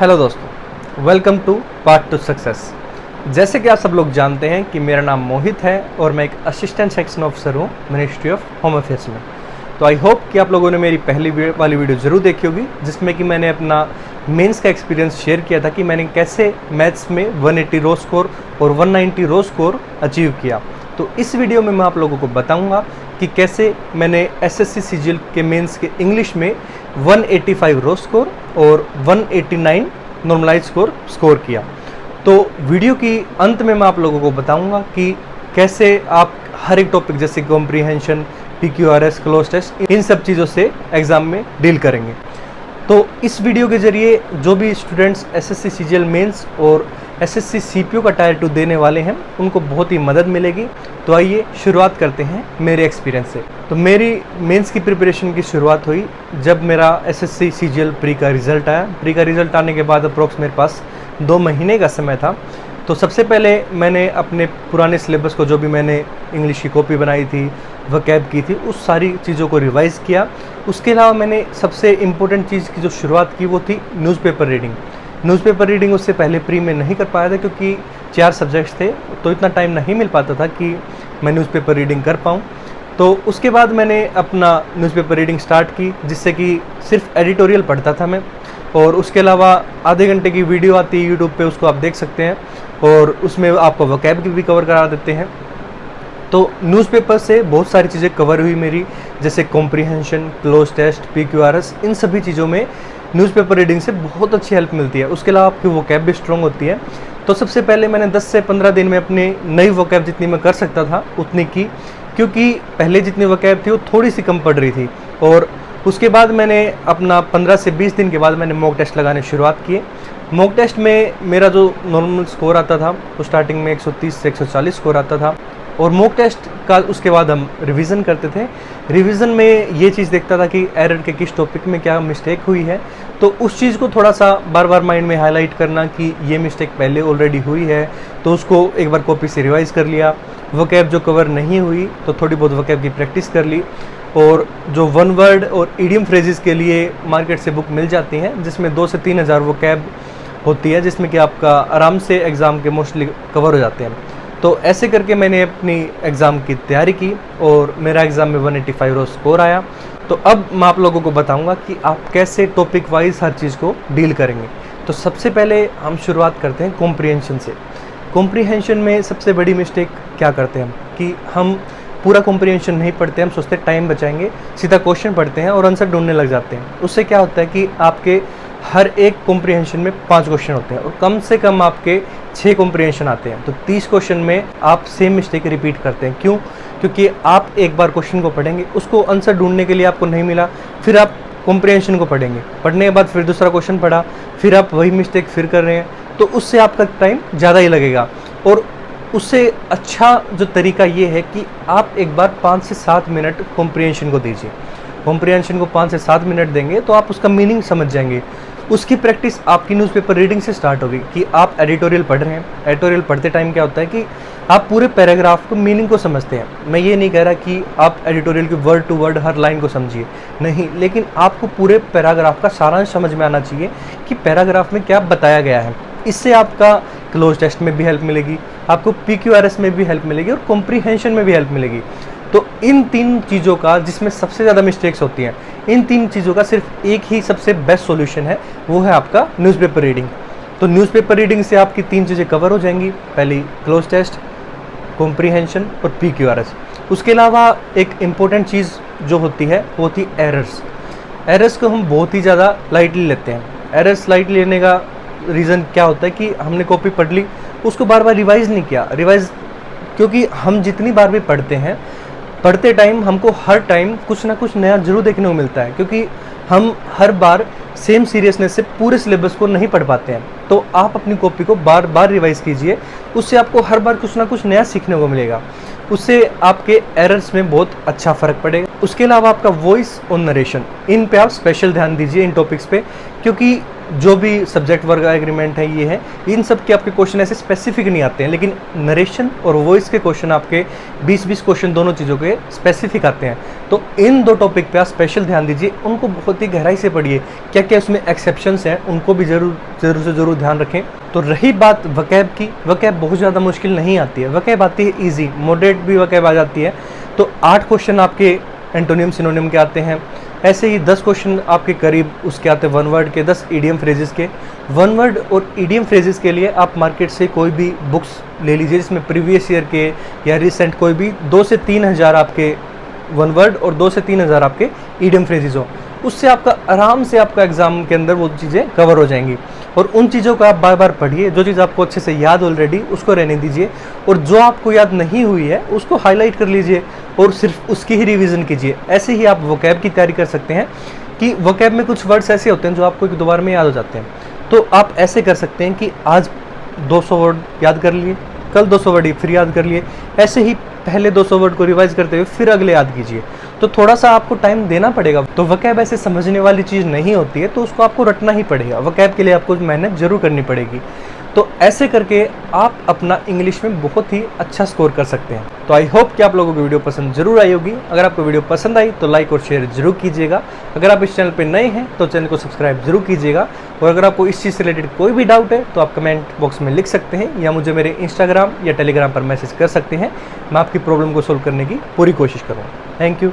Hello दोस्तों, welcome to path to success. जैसे कि आप सब लोग जानते हैं कि मेरा नाम मोहित है और मैं एक असिस्टेंट सेक्शन ऑफिसर हूँ मिनिस्ट्री ऑफ होम अफेयर्स में। तो आई होप कि आप लोगों ने मेरी पहली वाली वीडियो ज़रूर देखी होगी, जिसमें कि मैंने अपना मेंस का एक्सपीरियंस शेयर किया था कि मैंने कैसे मैथ्स में 180 रो स्कोर और 190 रो स्कोर अचीव किया। तो इस वीडियो में मैं आप लोगों को बताऊंगा कि कैसे मैंने एसएससी सीजीएल के मेंस के इंग्लिश में 185 रो स्कोर और 189 नॉर्मलाइज स्कोर किया। तो वीडियो की अंत में मैं आप लोगों को बताऊंगा कि कैसे आप हर एक टॉपिक जैसे कॉम्प्रीहेंशन, पीक्यूआरएस, क्लोज टेस्ट, इन सब चीज़ों से एग्ज़ाम में डील करेंगे। तो इस वीडियो के जरिए जो भी स्टूडेंट्स एसएससी सीजीएल मेंस और एसएससी सीपीओ का टायर 2 देने वाले हैं, उनको बहुत ही मदद मिलेगी। तो आइए शुरुआत करते हैं मेरे एक्सपीरियंस से। तो मेरी मेंस की प्रिपरेशन की शुरुआत हुई जब मेरा एसएससी सीजीएल प्री का रिज़ल्ट आया। प्री का रिज़ल्ट आने के बाद अप्रोक्स मेरे पास 2 महीने का समय था। तो सबसे पहले मैंने अपने पुराने सिलेबस को, जो भी मैंने इंग्लिश की कॉपी बनाई थी, वोकैब की थी, उस सारी चीज़ों को रिवाइज़ किया। उसके अलावा मैंने सबसे इम्पोर्टेंट चीज़ की जो शुरुआत की वो थी न्यूज़पेपर रीडिंग। न्यूज़पेपर रीडिंग उससे पहले प्री में नहीं कर पाया था क्योंकि 4 सब्जेक्ट्स थे, तो इतना टाइम नहीं मिल पाता था कि मैं न्यूज़पेपर रीडिंग कर पाऊँ। तो उसके बाद मैंने अपना न्यूज़पेपर रीडिंग स्टार्ट की, जिससे कि सिर्फ एडिटोरियल पढ़ता था मैं, और उसके अलावा आधे घंटे की वीडियो आती है यूट्यूब पे, उसको आप देख सकते हैं, और उसमें आपको वोकैब की भी कवर करा देते हैं। तो न्यूज़पेपर से बहुत सारी चीज़ें कवर हुई मेरी, जैसे कॉम्प्रीहेंशन, क्लोज टेस्ट, पीक्यूआरएस, इन सभी चीज़ों में न्यूज़पेपर रीडिंग से बहुत अच्छी हेल्प मिलती है। उसके अलावा आपकी वोकैब भी स्ट्रॉन्ग होती है। तो सबसे पहले मैंने 10 से 15 दिन में अपनी नई वोकैब जितनी मैं कर सकता था उतनी की, क्योंकि पहले जितनी वोकैब थी वो थोड़ी सी कम पड़ रही थी। और उसके बाद मैंने अपना 15 से 20 दिन के बाद मैंने मॉक टेस्ट लगाने शुरुआत किए। मॉक टेस्ट में मेरा जो नॉर्मल स्कोर आता था वो स्टार्टिंग में 130 से 140 स्कोर आता था, और मॉक टेस्ट का उसके बाद हम रिवीजन करते थे। रिवीजन में ये चीज़ देखता था कि एरर के किस टॉपिक में क्या मिस्टेक हुई है, तो उस चीज़ को थोड़ा सा बार बार माइंड में हाईलाइट करना कि ये मिस्टेक पहले ऑलरेडी हुई है, तो उसको एक बार कॉपी से रिवाइज़ कर लिया। वोकैब जो कवर नहीं हुई तो थोड़ी बहुत वोकैब की प्रैक्टिस कर ली, और जो 1 वर्ड और ईडियम फ्रेजेस के लिए मार्केट से बुक मिल जाती हैं, जिसमें 2 से 3 हज़ार वोकैब होती है, जिसमें कि आपका आराम से एग्ज़ाम के मोस्टली कवर हो जाते हैं। तो ऐसे करके मैंने अपनी एग्ज़ाम की तैयारी की और मेरा एग्ज़ाम में 185 रो स्कोर आया। तो अब मैं आप लोगों को बताऊंगा कि आप कैसे टॉपिक वाइज हर चीज़ को डील करेंगे। तो सबसे पहले हम शुरुआत करते हैं कॉम्प्रीहेंशन से। कॉम्प्रीहेंशन में सबसे बड़ी मिस्टेक क्या करते हैं हम कि हम पूरा कॉम्प्रीहेंशन नहीं पढ़ते, हम सोचते हैं टाइम बचाएंगे, सीधा क्वेश्चन पढ़ते हैं और आंसर ढूंढने लग जाते हैं। उससे क्या होता है कि आपके हर एक कॉम्प्रीहेंशन में 5 क्वेश्चन होते हैं और कम से कम आपके 6 कॉम्प्रीहेंशन आते हैं। तो 30 क्वेश्चन में आप सेम मिस्टेक रिपीट करते हैं। क्यों? क्योंकि आप एक बार क्वेश्चन को पढ़ेंगे, उसको आंसर ढूंढने के लिए आपको नहीं मिला, फिर आप कॉम्प्रीहेंशन को पढ़ेंगे, पढ़ने के बाद फिर दूसरा क्वेश्चन पढ़ा, फिर आप वही मिस्टेक फिर कर रहे हैं, तो उससे आपका टाइम ज़्यादा ही लगेगा। और उससे अच्छा जो तरीका ये है कि आप एक बार 5 से 7 मिनट कॉम्प्रीहेंशन को दीजिए। कॉम्प्रीहेंशन को 5 से 7 मिनट देंगे तो आप उसका मीनिंग समझ जाएंगे। उसकी प्रैक्टिस आपकी न्यूज़पेपर रीडिंग से स्टार्ट होगी कि आप एडिटोरियल पढ़ रहे हैं। एडिटोरियल पढ़ते टाइम क्या होता है कि आप पूरे पैराग्राफ को मीनिंग को समझते हैं। मैं ये नहीं कह रहा कि आप एडिटोरियल के वर्ड टू वर्ड हर लाइन को समझिए, नहीं, लेकिन आपको पूरे पैराग्राफ का सारांश समझ में आना चाहिए कि पैराग्राफ में क्या बताया गया है। इससे आपका क्लोज टेस्ट में भी हेल्प मिलेगी, आपको पीक्यूआरएस में भी हेल्प मिलेगी और कॉम्प्रीहेंशन में भी हेल्प मिलेगी। तो इन 3 चीज़ों का, जिसमें सबसे ज़्यादा मिस्टेक्स होती हैं, इन 3 चीज़ों का सिर्फ एक ही सबसे बेस्ट सॉल्यूशन है, वो है आपका न्यूज़पेपर रीडिंग। तो न्यूज़पेपर रीडिंग से आपकी 3 चीज़ें कवर हो जाएंगी। पहली क्लोज टेस्ट, कॉम्प्रीहेंशन और पीक्यूआरएस। उसके अलावा एक इम्पोर्टेंट चीज़ जो होती है वो होती है एरर्स। एरर्स को हम बहुत ही ज़्यादा लाइटली लेते हैं। एरर्स लाइटली लेने का रीज़न क्या होता है कि हमने कॉपी पढ़ ली, उसको बार बार रिवाइज़ नहीं किया। क्योंकि हम जितनी बार भी पढ़ते हैं, पढ़ते टाइम हमको हर टाइम कुछ ना कुछ नया जरूर देखने को मिलता है, क्योंकि हम हर बार सेम सीरियसनेस से पूरे सिलेबस को नहीं पढ़ पाते हैं। तो आप अपनी कॉपी को बार बार रिवाइज़ कीजिए, उससे आपको हर बार कुछ ना कुछ नया सीखने को मिलेगा। उससे आपके एरर्स में बहुत अच्छा फ़र्क पड़ेगा। उसके अलावा आपका वॉइस और नरेशन, इन पे आप स्पेशल ध्यान दीजिए इन टॉपिक्स पे, क्योंकि जो भी सब्जेक्ट वर्क एग्रीमेंट है ये है, इन सब के आपके क्वेश्चन ऐसे स्पेसिफिक नहीं आते हैं, लेकिन नरेशन और वॉइस के क्वेश्चन आपके 20-20 क्वेश्चन दोनों चीज़ों के स्पेसिफिक आते हैं। तो इन 2 टॉपिक पे आप स्पेशल ध्यान दीजिए, उनको बहुत ही गहराई से पढ़िए, क्या क्या उसमें एक्सेप्शंस हैं उनको भी ज़रूर ध्यान रखें। तो रही बात वकैब की, वकैब बहुत ज़्यादा मुश्किल नहीं आती है, वकैब आती है ईजी, मॉडरेट भी वकैब आ जाती है। तो 8 क्वेश्चन आपके एंटोनियम सिनोनिम के आते हैं, ऐसे ही 10 क्वेश्चन आपके करीब उसके आते हैं वन वर्ड के, 10 ईडियम फ्रेजेस के। वन वर्ड और ईडियम फ्रेजेस के लिए आप मार्केट से कोई भी बुक्स ले लीजिए जिसमें प्रीवियस ईयर के या रिसेंट कोई भी 2 से 3 हज़ार आपके वन वर्ड और 2 से 3 हज़ार आपके ईडियम फ्रेजेस हो, उससे आपका आराम से आपका एग्जाम के अंदर वो चीज़ें कवर हो जाएंगी। और उन चीज़ों को आप बार बार पढ़िए, जो चीज़ आपको अच्छे से याद ऑलरेडी उसको रहने दीजिए, और जो आपको याद नहीं हुई है उसको हाईलाइट कर लीजिए और सिर्फ उसकी ही रिवीजन कीजिए। ऐसे ही आप वोकैब की तैयारी कर सकते हैं कि वोकैब में कुछ वर्ड्स ऐसे होते हैं जो आपको 1-2 बार में याद हो जाते हैं। तो आप ऐसे कर सकते हैं कि आज 200 वर्ड याद कर लिए, कल 200 वर्ड फिर याद कर लिए, ऐसे ही पहले 200 वर्ड को रिवाइज करते हुए फिर अगले याद कीजिए। तो थोड़ा सा आपको टाइम देना पड़ेगा। तो वकैब ऐसे समझने वाली चीज़ नहीं होती है, तो उसको आपको रटना ही पड़ेगा, वकैब के लिए आपको मेहनत जरूर करनी पड़ेगी। तो ऐसे करके आप अपना इंग्लिश में बहुत ही अच्छा स्कोर कर सकते हैं। तो आई होप कि आप लोगों को वीडियो पसंद जरूर आई होगी। अगर आपको वीडियो पसंद आई तो लाइक और शेयर जरूर कीजिएगा। अगर आप इस चैनल पर नए हैं तो चैनल को सब्सक्राइब जरूर कीजिएगा। और अगर आपको इस चीज़ से रिलेटेड कोई भी डाउट है तो आप कमेंट बॉक्स में लिख सकते हैं या मुझे मेरे इंस्टाग्राम या टेलीग्राम पर मैसेज कर सकते हैं। मैं आपकी प्रॉब्लम को सोल्व करने की पूरी कोशिश करूँगा। Thank you.